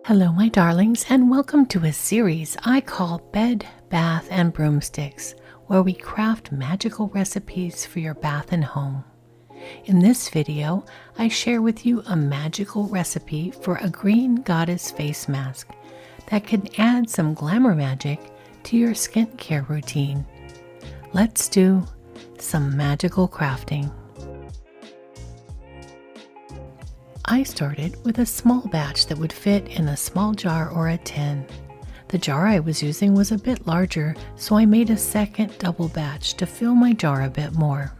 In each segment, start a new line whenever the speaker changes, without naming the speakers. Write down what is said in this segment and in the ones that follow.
Hello, my darlings, and welcome to a series I call Bed, Bath, and Broomsticks, where we craft magical recipes for your bath and home. In this video, I share with you a magical recipe for a green goddess face mask that can add some glamour magic to your skincare routine. Let's do some magical crafting. I started with a small batch that would fit in a small jar or a tin. The jar I was using was a bit larger, so I made a second double batch to fill my jar a bit more.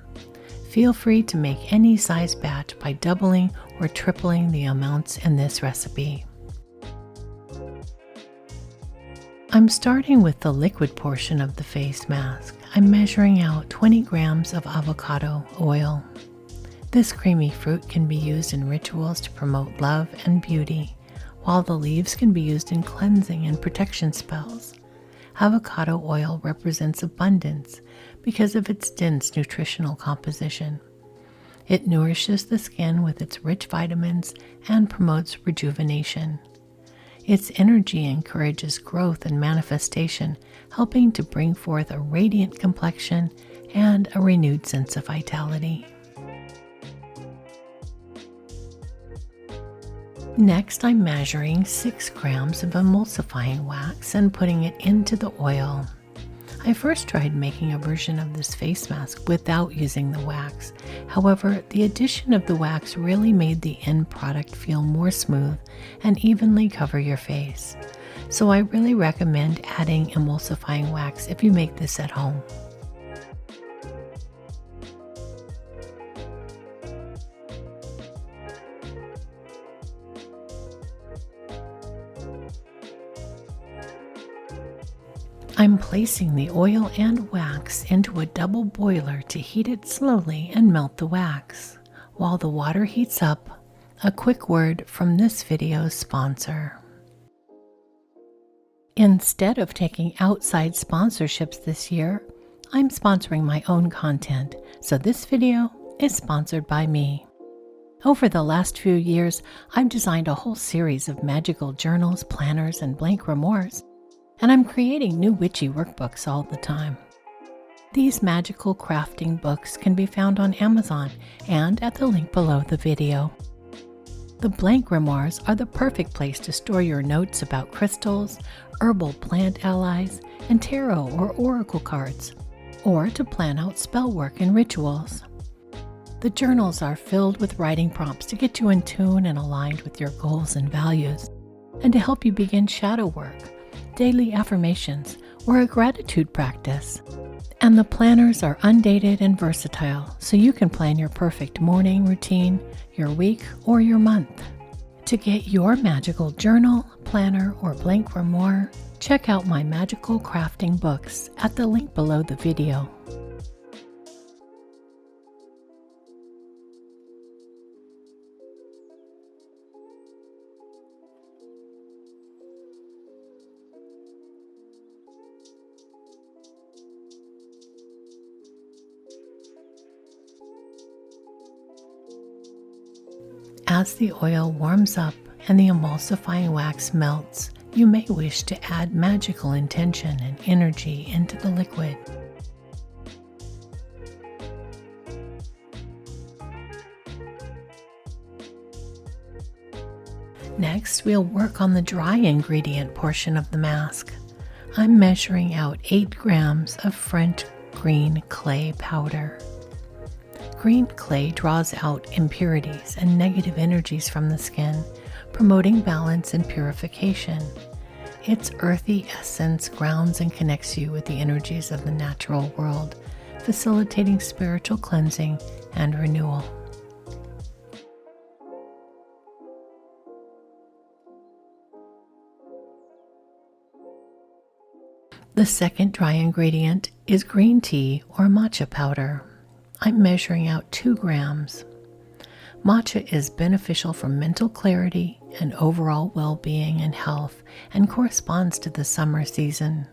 Feel free to make any size batch by doubling or tripling the amounts in this recipe. I'm starting with the liquid portion of the face mask. I'm measuring out 20 grams of avocado oil. This creamy fruit can be used in rituals to promote love and beauty, while the leaves can be used in cleansing and protection spells. Avocado oil represents abundance because of its dense nutritional composition. It nourishes the skin with its rich vitamins and promotes rejuvenation. Its energy encourages growth and manifestation, helping to bring forth a radiant complexion and a renewed sense of vitality. Next, I'm measuring 6 grams of emulsifying wax and putting it into the oil. I first tried making a version of this face mask without using the wax. However, the addition of the wax really made the end product feel more smooth and evenly cover your face. So I really recommend adding emulsifying wax if you make this at home. I'm placing the oil and wax into a double boiler to heat it slowly and melt the wax. While the water heats up, a quick word from this video's sponsor. Instead of taking outside sponsorships this year, I'm sponsoring my own content, so this video is sponsored by me. Over the last few years, I've designed a whole series of magical journals, planners, and blank grimoires, and I'm creating new witchy workbooks all the time. These magical crafting books can be found on Amazon and at the link below the video. The blank grimoires are the perfect place to store your notes about crystals, herbal plant allies, and tarot or oracle cards, or to plan out spell work and rituals. The journals are filled with writing prompts to get you in tune and aligned with your goals and values, and to help you begin shadow work, daily affirmations, or a gratitude practice. And the planners are undated and versatile, so you can plan your perfect morning routine, your week, or your month. To get your magical journal, planner, or blank grimoire, check out my magical crafting books at the link below the video. As the oil warms up and the emulsifying wax melts, you may wish to add magical intention and energy into the liquid. Next, we'll work on the dry ingredient portion of the mask. I'm measuring out 8 grams of French green clay powder. Green clay draws out impurities and negative energies from the skin, promoting balance and purification. Its earthy essence grounds and connects you with the energies of the natural world, facilitating spiritual cleansing and renewal. The second dry ingredient is green tea or matcha powder. I'm measuring out 2 grams. Matcha is beneficial for mental clarity and overall well-being and health, and corresponds to the summer season.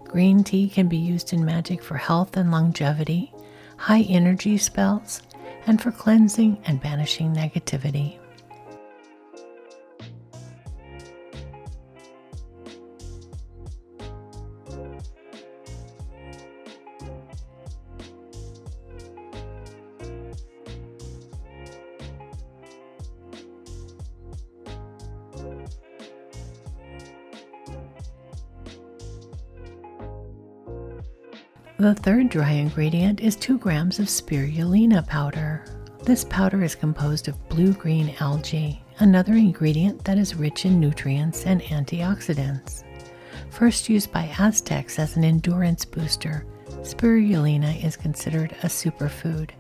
Green tea can be used in magic for health and longevity, high energy spells, and for cleansing and banishing negativity. The third dry ingredient is 2 grams of spirulina powder. This powder is composed of blue-green algae, another ingredient that is rich in nutrients and antioxidants. First used by Aztecs as an endurance booster, spirulina is considered a superfood.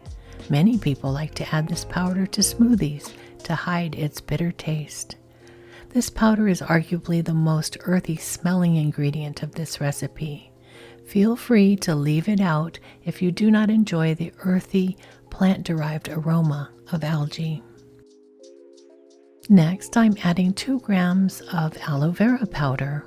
Many people like to add this powder to smoothies to hide its bitter taste. This powder is arguably the most earthy smelling ingredient of this recipe. Feel free to leave it out if you do not enjoy the earthy, plant-derived aroma of algae. Next, I'm adding 2 grams of aloe vera powder.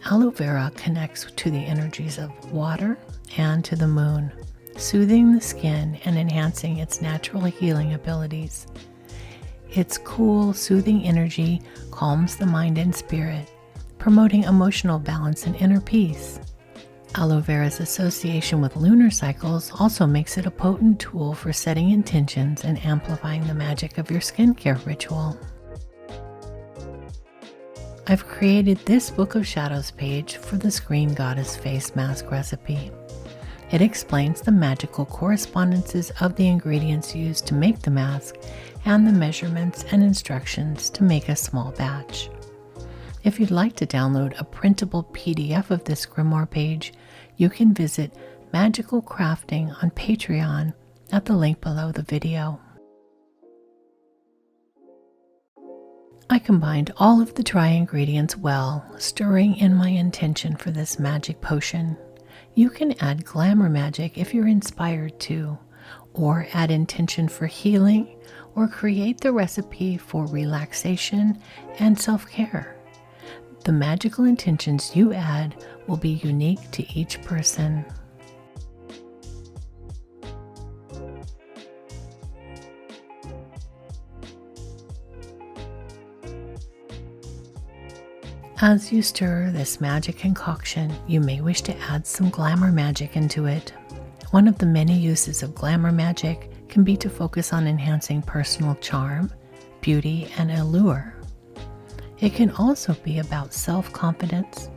Aloe vera connects to the energies of water and to the moon, soothing the skin and enhancing its natural healing abilities. Its cool, soothing energy calms the mind and spirit, promoting emotional balance and inner peace. Aloe vera's association with lunar cycles also makes it a potent tool for setting intentions and amplifying the magic of your skincare ritual. I've created this Book of Shadows page for the Screen Goddess face mask recipe. It explains the magical correspondences of the ingredients used to make the mask and the measurements and instructions to make a small batch. If you'd like to download a printable PDF of this grimoire page, you can visit Magical Crafting on Patreon at the link below the video. I combined all of the dry ingredients well, stirring in my intention for this magic potion. You can add Glamour Magic if you're inspired to, or add intention for healing, or create the recipe for relaxation and self-care. The magical intentions you add will be unique to each person. As you stir this magic concoction, you may wish to add some Glamour Magic into it. One of the many uses of Glamour Magic can be to focus on enhancing personal charm, beauty, and allure. It can also be about self-confidence,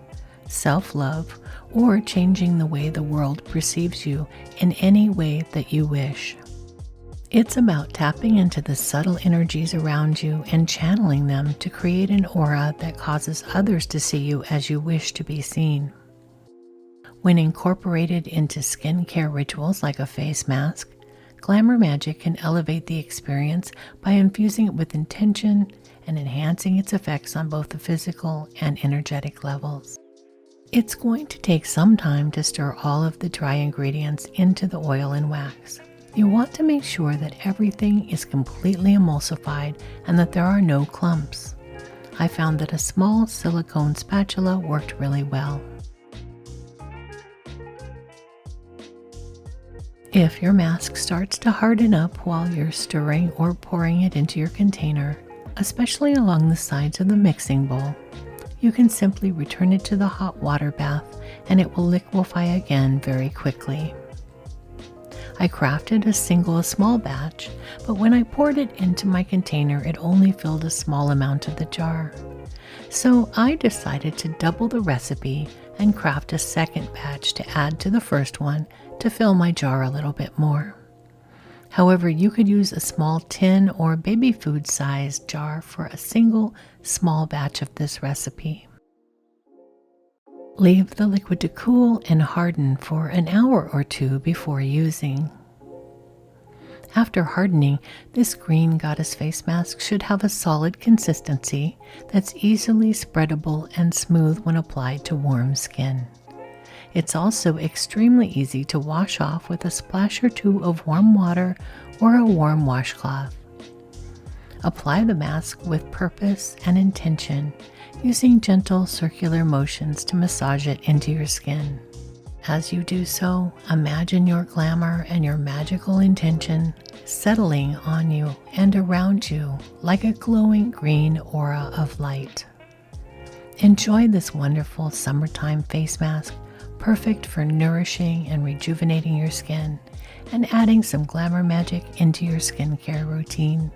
self-love, or changing the way the world perceives you in any way that you wish. It's about tapping into the subtle energies around you and channeling them to create an aura that causes others to see you as you wish to be seen. When incorporated into skincare rituals like a face mask, Glamour Magic can elevate the experience by infusing it with intention and enhancing its effects on both the physical and energetic levels. It's going to take some time to stir all of the dry ingredients into the oil and wax. You want to make sure that everything is completely emulsified and that there are no clumps. I found that a small silicone spatula worked really well. If your mask starts to harden up while you're stirring or pouring it into your container, especially along the sides of the mixing bowl, you can simply return it to the hot water bath and it will liquefy again very quickly. I crafted a small batch, but when I poured it into my container, it only filled a small amount of the jar. So I decided to double the recipe and craft a second batch to add to the first one to fill my jar a little bit more. However, you could use a small tin or baby food sized jar for a single small batch of this recipe. Leave the liquid to cool and harden for an hour or two before using. After hardening, this Green Goddess face mask should have a solid consistency that's easily spreadable and smooth when applied to warm skin. It's also extremely easy to wash off with a splash or two of warm water or a warm washcloth. Apply the mask with purpose and intention, using gentle circular motions to massage it into your skin. As you do so, imagine your glamour and your magical intention settling on you and around you like a glowing green aura of light. Enjoy this wonderful summertime face mask, perfect for nourishing and rejuvenating your skin and adding some Glamour Magic into your skincare routine.